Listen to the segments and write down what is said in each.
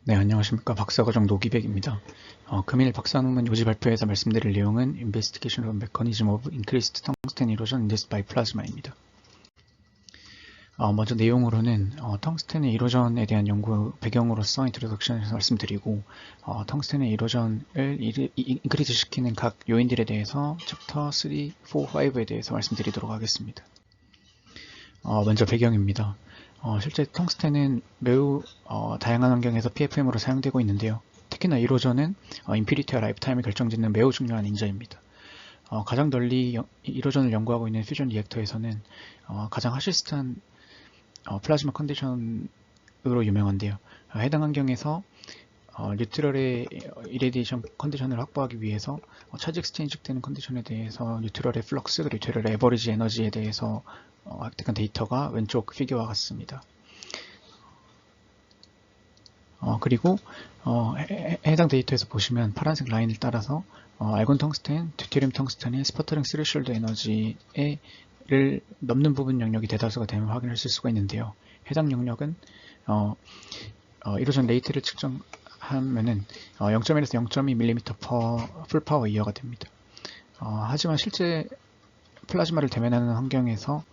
네, 안녕하십니까. 박사과정 노기백입니다. 금일 박사 논문 요지 발표에서 말씀드릴 내용은 Investigation of Mechanism of Increased Tungsten Erosion Induced by Plasma입니다. 먼저 내용으로는 텅스텐의 이로전에 대한 연구 배경으로서 인트로덕션에서 말씀드리고 텅스텐의 이로전을 인크리즈 시키는 각 요인들에 대해서 챕터 3, 4, 5에 대해서 말씀드리도록 하겠습니다. 먼저 배경입니다. 실제 텅스텐은 매우 다양한 환경에서 PFM으로 사용되고 있는데요. 특히나 이로전은 임퓨리티와 라이프타임을 결정짓는 매우 중요한 인자입니다. 가장 널리 이로전을 연구하고 있는 퓨전 리액터에서는 가장 하시스트한 플라즈마 컨디션으로 유명한데요. 해당 환경에서 뉴트럴의 이레디에이션 컨디션을 확보하기 위해서 차지 익스체인지 되는 컨디션에 대해서 뉴트럴의 플럭스 그리고 뉴트럴의 에버리지 에너지에 대해서 획득한 데이터가 왼쪽 피규어와 같습니다. 그리고 해당 데이터에서 보시면 파란색 라인을 따라서 알곤 텅스텐, 듀테리움 텅스텐의 스퍼터링 스레셜드 에너지를 넘는 부분 영역이 대다수가 되면 확인하실 수가 있는데요. 해당 영역은 이로전 레이트를 측정하면은 0.1에서 0.2mm per 풀 파워 이어가 됩니다. 하지만 실제 플라즈마를 대면하는 환경에서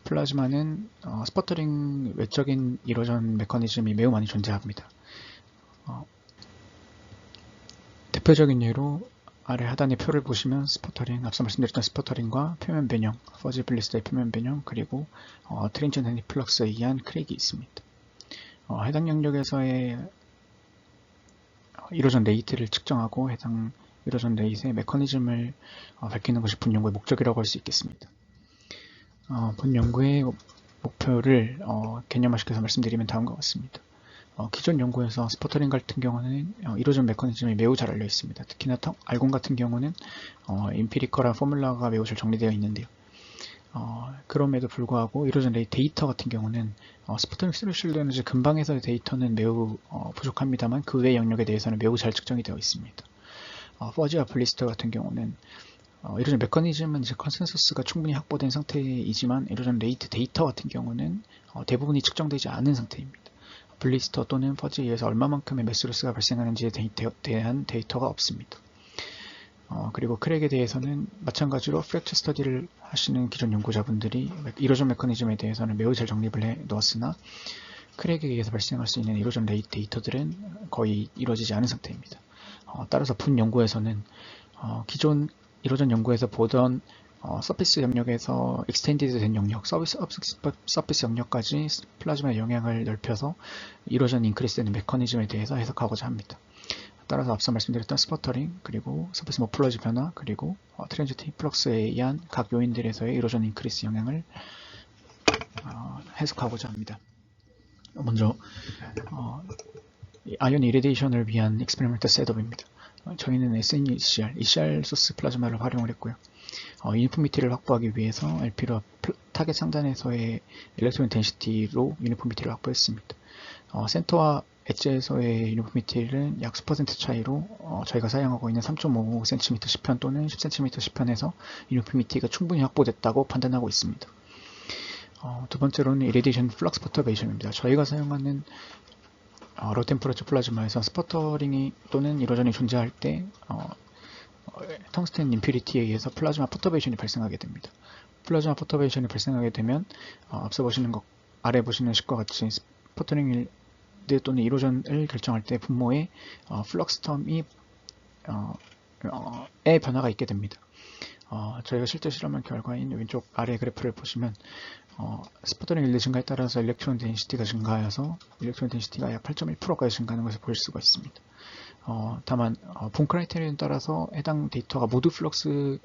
플라즈마는 스퍼터링 외적인 이로전 메커니즘이 매우 많이 존재합니다. 대표적인 예로 아래 하단의 표를 보시면 스퍼터링, 앞서 말씀드렸던 스퍼터링과 표면 변형, 퍼지 블리스터의 표면 변형, 그리고 트랜지언트 리플럭스에 의한 크랙이 있습니다. 해당 영역에서의 이로전 레이트를 측정하고 해당 이로전 레이트의 메커니즘을 밝히는 것이 본 연구의 목적이라고 할 수 있겠습니다. 본 연구의 목표를 개념화시켜서 말씀드리면 다음과 같습니다. 기존 연구에서 스퍼터링 같은 경우는 이로전 메커니즘이 매우 잘 알려 있습니다. 특히나 알곤 같은 경우는 임피리컬한 포뮬라가 매우 잘 정리되어 있는데요. 그럼에도 불구하고 이로전 레이트 데이터 같은 경우는 스퍼터링 스레셜드 에너지 근방에서의 데이터는 매우 부족합니다만 그 외 영역에 대해서는 매우 잘 측정이 되어 있습니다. 퍼지와 블리스터 같은 경우는 이로전 메커니즘은 이제 컨센서스가 충분히 확보된 상태이지만 이로전 레이트 데이터 같은 경우는 대부분이 측정되지 않은 상태입니다. 블리스터 또는 퍼지에 의해서 얼마만큼의 매스로스가 발생하는지에 대한 데이터가 없습니다. 그리고 크랙에 대해서는 마찬가지로 프랙처 스터디를 하시는 기존 연구자분들이 이로전 메커니즘에 대해서는 매우 잘 정립을 해 놓았으나 크랙에 의해서 발생할 수 있는 이로전 레이트 데이터들은 거의 이루어지지 않은 상태입니다. 따라서 본 연구에서는 기존 이로전 연구에서 보던 서피스 영역에서 익스텐디드 된 영역, 서피스 영역까지 플라즈마의 영향을 넓혀서 이로전 인크리스되는 메커니즘에 대해서 해석하고자 합니다. 따라서 앞서 말씀드렸던 스퍼터링, 그리고 서피스 모플러지 변화, 그리고 트랜지트 플럭스에 의한 각 요인들에서의 이로전 인크리스 영향을 해석하고자 합니다. 먼저 아이온 이레디에이션을 위한 익스페리멘탈 셋업입니다. 저희는 SNECR, ECR 소스 플라즈마를 활용을 했고요. 유니포미티를 확보하기 위해서 LP로 타겟 상단에서의 일렉트론 덴시티로 유니포미티를 확보했습니다. 센터와 엣지에서의 유니포미티를 약 10% 차이로 저희가 사용하고 있는 3.5cm 10편 또는 10cm 10편에서 유니포미티가 충분히 확보됐다고 판단하고 있습니다. 두 번째로는 이레디에이션 플럭스 퍼터베이션입니다. 저희가 사용하는 로 템퍼러처 플라즈마에서 스퍼터링이 또는 이로전이 존재할 때 텅스텐 임퓨리티에 의해서 플라즈마 퍼터베이션이 발생하게 됩니다. 플라즈마 퍼터베이션이 발생하게 되면 앞서 보시는 것, 아래 보시는 식과 같이 스퍼터링 또는 이로전을 결정할 때 분모의 플럭스 텀이 의 변화가 있게 됩니다. 저희가 실제 실험한 결과인 왼쪽 아래 그래프를 보시면 스퍼터링 일리 증가에 따라서 일렉트론 덴시티가 증가하여서 일렉트론 덴시티가 약 8.1%까지 증가하는 것을 볼 수가 있습니다. 다만 본 크라이테리온에 따라서 해당 데이터가 모두 플럭스의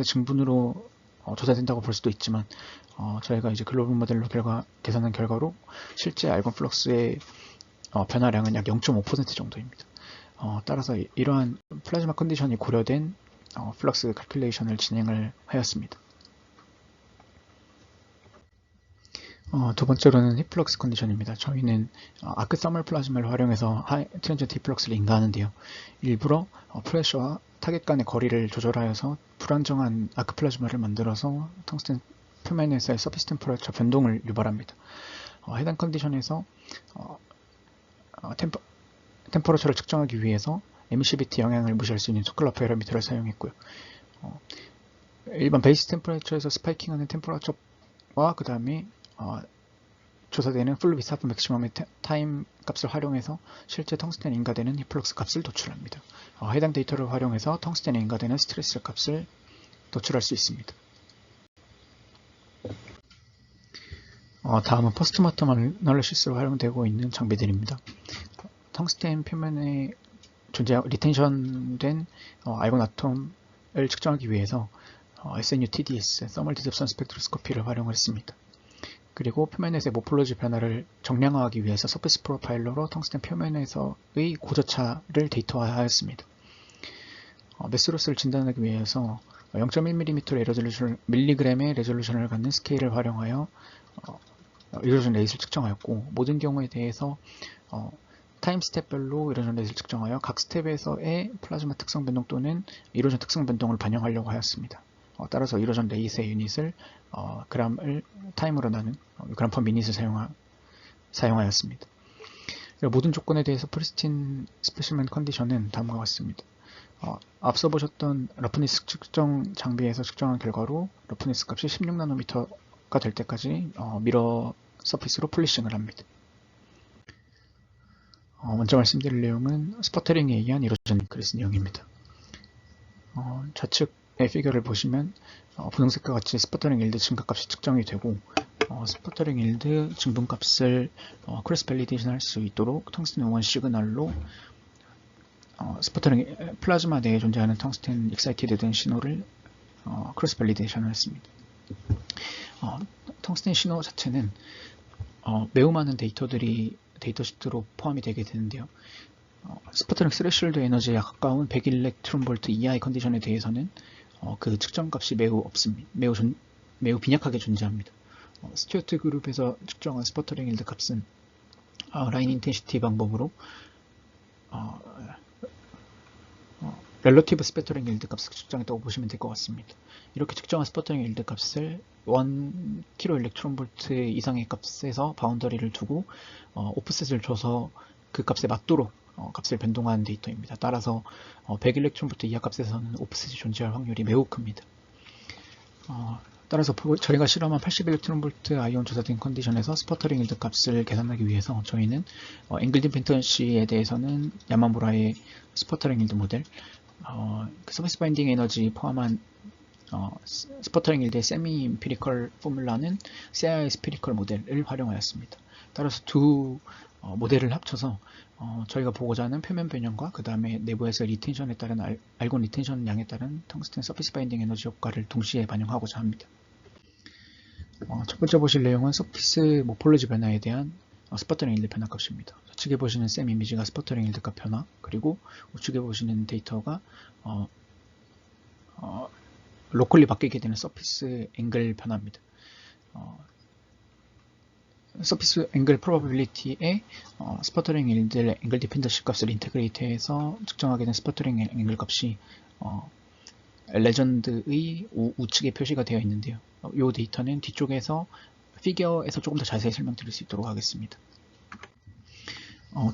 증분으로 조사된다고 볼 수도 있지만 저희가 이제 글로벌 모델로 계산한 결과로 실제 알곤 플럭스의 변화량은 약 0.5% 정도입니다. 따라서 이러한 플라즈마 컨디션이 고려된 플럭스 칼큘레이션을 진행을 하였습니다. 두 번째로는 힙플럭스 컨디션입니다. 저희는 아크 서멀 플라즈마를 활용해서 트랜지언트 힙플럭스를 인가하는데요. 일부러 프레셔와 타겟 간의 거리를 조절하여서 불안정한 아크 플라즈마를 만들어서 텅스텐 표면에서의 서피스 템퍼러처 변동을 유발합니다. 해당 컨디션에서 템퍼러처를 측정하기 위해서 에미시비티 영향을 무시할 수 있는 소클라 파라미터를 사용했고요. 일반 베이스 템퍼러처에서 스파이킹하는 템퍼러처와 그 다음에 조사되는 풀 비스하프 맥시멈의 타임 값을 활용해서 실제 텅스텐에 인가되는 히플럭스 값을 도출합니다. 해당 데이터를 활용해서 텅스텐에 인가되는 스트레스 값을 도출할 수 있습니다. 다음은 포스트모텀 어널리시스로 활용되고 있는 장비들입니다. 텅스텐 표면에 리텐션된 알곤 아톰을 측정하기 위해서 SNU-TDS, Thermal Dissipation Spectroscopy를 활용했습니다. 그리고 표면에서의 모폴로지 변화를 정량화하기 위해서 서페이스 프로파일러로 텅스텐 표면에서의 고저차를 데이터화하였습니다. 메스로스를 진단하기 위해서 0.1mm 밀리그램의 레졸루션을 갖는 스케일을 활용하여 이로전 레이스를 측정하였고, 모든 경우에 대해서 타임 스텝별로 이로전 레이스를 측정하여 각 스텝에서의 플라즈마 특성 변동 또는 이로전 특성 변동을 반영하려고 하였습니다. 따라서 이로전 레이스의 유닛을 그램을 타임으로 나눈 그램 퍼 미닛을 사용하였습니다. 모든 조건에 대해서 프리스틴 스페시먼 컨디션은 다음과 같습니다. 앞서 보셨던 러프니스 측정 장비에서 측정한 결과로 러프니스 값이 16나노미터가 될 때까지 미러 서피스로 폴리싱을 합니다. 먼저 말씀드릴 내용은 스퍼터링에 의한 이로전 인크리스 내용입니다. 좌측의 피겨를 보시면 분홍색과 같이 스퍼터링 일드 증가값이 측정이 되고, 스퍼터링 일드 증분값을 크로스 밸리데이션 할 수 있도록 텅스텐 원 시그널로 스퍼터링 플라즈마 내에 존재하는 텅스텐 익사이티드 된 신호를 크로스 밸리데이션을 했습니다. 텅스텐 신호 자체는 매우 많은 데이터시트로 포함이 되게 되는데요. 스퍼터링 스레셜드 에너지에 가까운 100일렉트론볼트 이하의 컨디션에 대해서는 그 측정값이 매우 없습니다. 매우 빈약하게 존재합니다. 스튜어트 그룹에서 측정한 스퍼터링 일드 값은 라인 인텐시티 방법으로 렐러티브 스퍼터링 일드 값을 측정했다고 보시면 될 것 같습니다. 이렇게 측정한 스퍼터링 일드 값을 1kEV 이상의 값에서 바운더리를 두고 오프셋을 줘서 그 값에 맞도록 값을 변동하는 데이터입니다. 따라서 100일렉트론볼트 이하 값에서는 오프셋이 존재할 확률이 매우 큽니다. 따라서 저희가 실험한 80일렉트론볼트 아이온 조사된 컨디션에서 스퍼터링 일드 값을 계산하기 위해서 저희는 앵글 디펜던시에 대해서는 야마무라의 스퍼터링 일드 모델, 서비스 바인딩 에너지 포함한 스퍼터링 일드의 세미 임피리컬 포뮬라는 CII 스피리컬 모델을 활용하였습니다. 따라서 두 모델을 합쳐서 저희가 보고자 하는 표면 변형과 그 다음에 내부에서 리텐션에 따른 알곤 리텐션 양에 따른 텅스텐 서피스 바인딩 에너지 효과를 동시에 반영하고자 합니다. 첫 번째 보실 내용은 서피스 모폴로지 변화에 대한 스퍼터링 일드 변화 값입니다. 좌측에 보시는 셈 이미지가 스퍼터링 일드 값 변화, 그리고 우측에 보시는 데이터가 로컬리 바뀌게 되는 서피스 앵글 변화입니다. 서피스 앵글 프로바빌리티에 스퍼터링 일드 앵글 디펜던시 값을 인테그레이트해서 측정하게 된 스퍼터링 앵글 값이 레전드의 우측에 표시가 되어 있는데요. 이 데이터는 뒤쪽에서 피겨에서 조금 더 자세히 설명드릴 수 있도록 하겠습니다.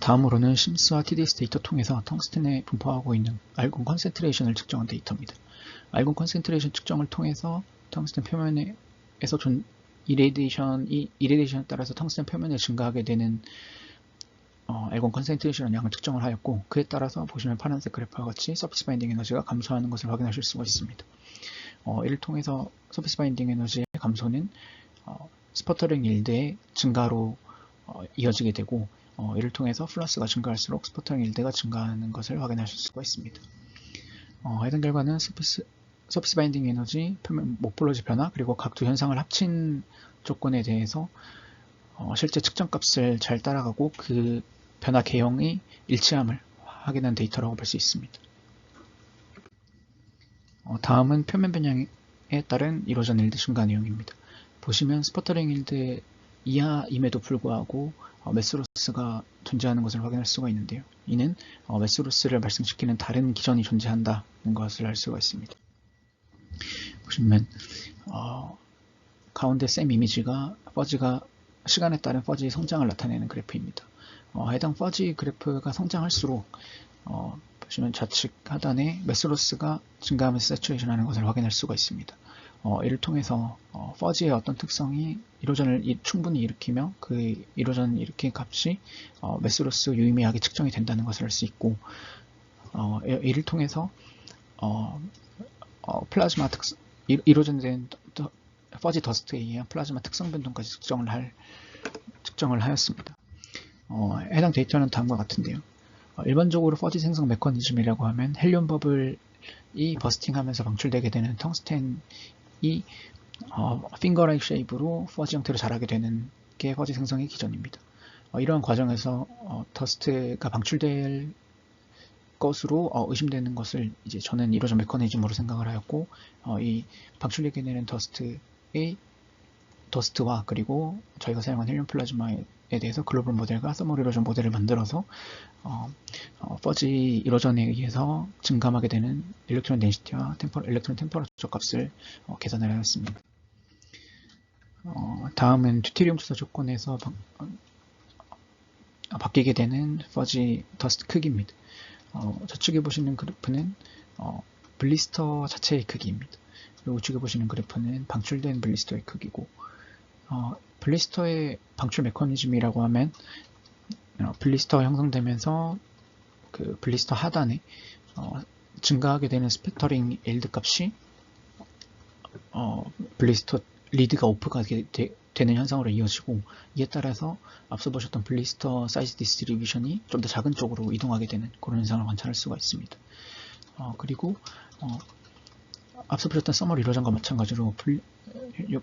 다음으로는 심스와 TDS 데이터 통해서 텅스텐에 분포하고 있는 알곤 컨센트레이션을 측정한 데이터입니다. 알곤 컨센트레이션 측정을 통해서 텅스텐 표면에서 이레디에이션에 따라서 텅스텐 표면에 증가하게 되는 알곤 컨센트레이션 양을 측정을 하였고, 그에 따라서 보시면 파란색 그래프와 같이 서피스 바인딩 에너지가 감소하는 것을 확인하실 수가 있습니다. 이를 통해서 서피스 바인딩 에너지의 감소는 스퍼터링 일드의 증가로 이어지게 되고, 이를 통해서 플러스가 증가할수록 스퍼터링 일드가 증가하는 것을 확인하실 수가 있습니다. 해당 결과는 서피스 바인딩 에너지, 표면 모폴로지 변화, 그리고 각 두 현상을 합친 조건에 대해서 실제 측정값을 잘 따라가고 그 변화 개형이 일치함을 확인한 데이터라고 볼 수 있습니다. 다음은 표면 변형에 따른 이로전 일드 증가 내용입니다. 보시면 스퍼터링 일드 이하임에도 불구하고 메스로스가 존재하는 것을 확인할 수가 있는데요. 이는 메스로스를 발생시키는 다른 기전이 존재한다는 것을 알 수가 있습니다. 보시면 가운데 셈 이미지가 시간에 따른 퍼지의 성장을 나타내는 그래프입니다. 해당 퍼지 그래프가 성장할수록 보시면 좌측 하단에 매스로스가 증가하면서 세츄레이션 하는 것을 확인할 수가 있습니다. 이를 통해서 퍼지의 어떤 특성이 이로전을 충분히 일으키며 그 이로전 일으킨 값이 매스로스 유의미하게 측정이 된다는 것을 알 수 있고, 이를 통해서 플라즈마 특성, 이로전된 퍼지 더스트에 의한 플라즈마 특성 변동까지 측정을 하였습니다. 해당 데이터는 다음과 같은데요. 일반적으로 퍼지 생성 메커니즘이라고 하면 헬륨 버블이 버스팅하면서 방출되게 되는 텅스텐이 핑거라이크 쉐입으로 퍼지 형태로 자라게 되는 게 퍼지 생성의 기전입니다. 이러한 과정에서 더스트가 방출될 것으로 의심되는 것을 이제 저는 이로전 메커니즘으로 생각을 하였고, 이 방출되게 되는 더스트와 그리고 저희가 사용한 헬륨 플라즈마에 대해서 글로벌 모델과 서멀 이로전 모델을 만들어서 퍼지 이로전에 의해서 증감하게 되는 일렉트론 덴시티와 일렉트론 템퍼러처 값을 계산을 하였습니다. 다음은 듀테리움 투사 조건에서 바뀌게 되는 퍼지 더스트 크기입니다. 저쪽에 보시는 그래프는 블리스터 자체의 크기입니다. 그리고 우측에 보시는 그래프는 방출된 블리스터의 크기고, 블리스터의 방출 메커니즘이라고 하면 블리스터가 형성되면서 그 블리스터 하단에 증가하게 되는 스패터링 일드 값이 블리스터 리드가 오프가 되는 현상으로 이어지고, 이에 따라서 앞서 보셨던 블리스터 사이즈 디스트리뷰션이 좀 더 작은 쪽으로 이동하게 되는 그런 현상을 관찰할 수가 있습니다. 그리고 앞서 보셨던 서멀 이로전과 마찬가지로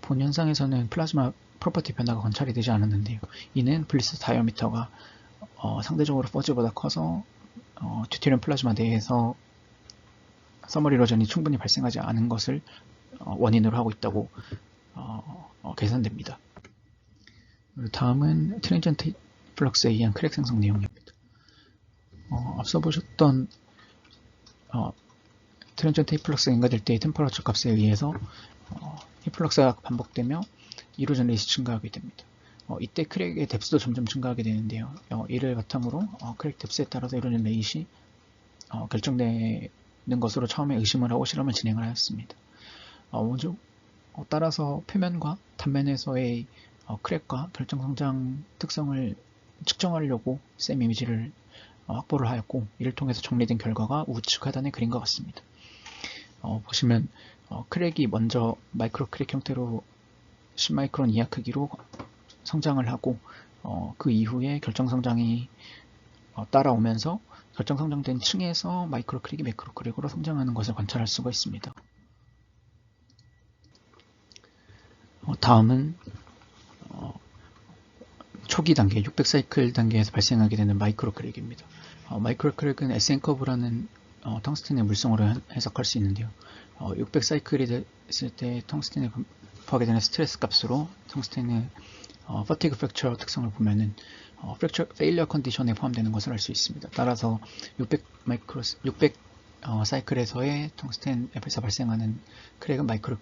본 현상에서는 플라즈마 프로퍼티 변화가 관찰이 되지 않았는데요. 이는 블리스터 다이어미터가 상대적으로 퍼지보다 커서 듀테리움 플라즈마 내에서 서멀 이로전이 충분히 발생하지 않은 것을 원인으로 하고 있다고 계산됩니다. 다음은 트랜지언트 플럭스에 의한 크랙 생성 내용입니다. 앞서 보셨던 트랜지언트 플럭스가 인가될 때의 템퍼러처 값에 의해서 플럭스가 반복되며 이로전 레이스 증가하게 됩니다. 이때 크랙의 뎁스도 점점 증가하게 되는데요. 이를 바탕으로 크랙 뎁스에 따라서 이로전 레이스 결정되는 것으로 처음에 의심을 하고 실험을 진행을 하였습니다. 먼저 따라서 표면과 단면에서의 크랙과 결정성장 특성을 측정하려고 샘 이미지를 확보를 하였고, 이를 통해서 정리된 결과가 우측 하단의 그림과 같습니다. 보시면 크랙이 먼저 마이크로 크랙 형태로 10마이크론 이하 크기로 성장을 하고, 그 이후에 결정성장이 따라오면서 결정성장된 층에서 마이크로 크랙이 매크로 크랙으로 성장하는 것을 관찰할 수가 있습니다. 다음은 초기 단계 600사이클 단계에서 발생하게 되는 마이크로 크랙입니다. 마이크로 크랙은 SN 커브라는 텅스텐의 물성으로 해석할 수 있는데요. 600사이클이 됐을 때 텅스텐에 분포하게 되는 스트레스 값으로 텅스텐의 퍼티그 프랙처 특성을 보면은 프랙처 페일리어 컨디션에 포함되는 것을 알 수 있습니다. 따라서 600 사이클에서의 텅스텐에서 발생하는 크랙은 마이크로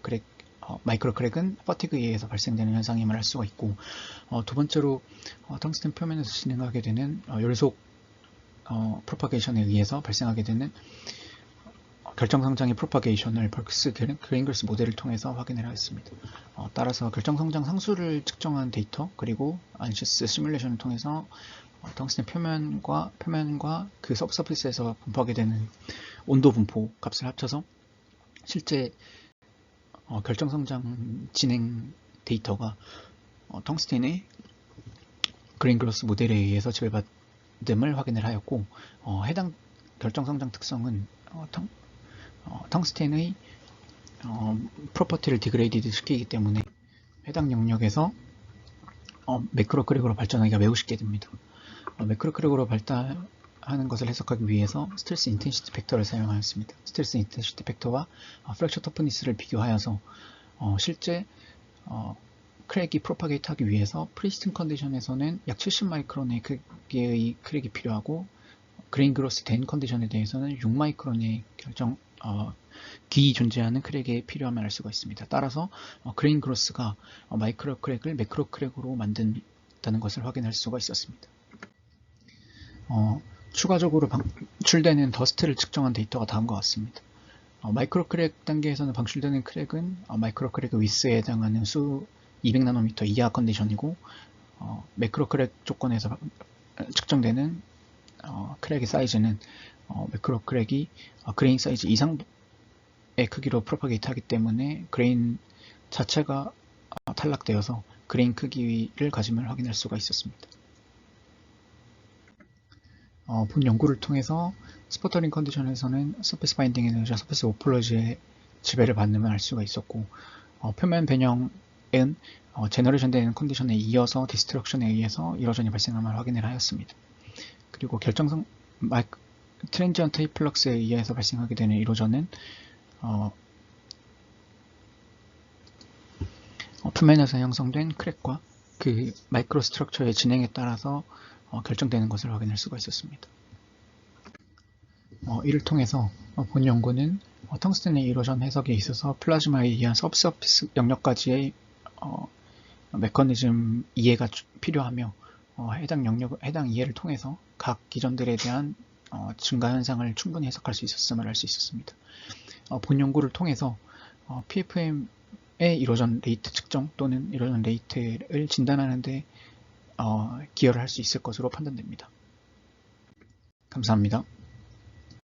크랙은 퍼티그에 의해서 발생되는 현상임을 알 수가 있고, 두 번째로 텅스텐 표면에서 진행하게 되는 열속 프로파게이션에 의해서 발생하게 되는 결정성장의 프로파게이션을 벌크스 그레인글스 모델을 통해서 확인을 하였습니다. 따라서 결정성장 상수를 측정한 데이터, 그리고 안시스 시뮬레이션을 통해서 텅스텐 표면과 그 서브서피스에서 분포하게 되는 온도 분포 값을 합쳐서 실제 결정성장 진행 데이터가 텅스텐의 그레인글스 모델에 의해서 지배받음을 확인을 하였고, 해당 결정성장 특성은 텅스텐의 프로퍼티를 디그레이디드 시키기 때문에 해당 영역에서 매크로 크랙으로 발전하기가 매우 쉽게 됩니다. 매크로 크랙으로 발달하는 것을 해석하기 위해서 스트레스 인텐시티 팩터를 사용하였습니다. 스트레스 인텐시티 팩터와 프랙처 터프니스를 비교하여서 실제 크랙이 프로파게이트 하기 위해서 프리스틴 컨디션에서는 약 70마이크론의 크기의 크랙이 필요하고, 그레인 그로스 된 컨디션에 대해서는 6마이크론의 기 존재하는 크랙이 필요함을 알 수가 있습니다. 따라서 그레인 그로스가 마이크로 크랙을 매크로 크랙으로 만든다는 것을 확인할 수가 있었습니다. 추가적으로 방출되는 더스트를 측정한 데이터가 다음과 같습니다. 마이크로 크랙 단계에서는 방출되는 크랙은 마이크로 크랙 위스에 해당하는 수 200나노미터 이하 컨디션이고, 매크로 크랙 조건에서 측정되는 크랙의 사이즈는 매크로 크랙이 그레인 사이즈 이상의 크기로 프로파게이트 하기 때문에 그레인 자체가 탈락되어서 그레인 크기를 가짐을 확인할 수가 있었습니다. 본 연구를 통해서 스퍼터링 컨디션에서는 서페이스 바인딩 에너지와 서페이스 모폴러지의 지배를 받음을 알 수가 있었고, 표면 변형은 제너레이션 되는 컨디션에 이어서 디스트럭션에 의해서 이로전이 발생함을 확인을 하였습니다. 그리고 결정성 트랜지언트 히플럭스에 의해서 발생하게 되는 이로전은 표면에서 형성된 크랙과 그 마이크로 스트럭처의 진행에 따라서 결정되는 것을 확인할 수가 있었습니다. 이를 통해서 본 연구는 텅스텐의 이로전 해석에 있어서 플라즈마에 의한 서브서피스 영역까지의 메커니즘 이해가 필요하며, 해당 이해를 통해서 각 기전들에 대한 증가 현상을 충분히 해석할 수 있었음을 알 수 있었습니다. 본 연구를 통해서 PFM의 이로전 레이트 측정 또는 이로전 레이트를 진단하는 데 기여를 할 수 있을 것으로 판단됩니다. 감사합니다.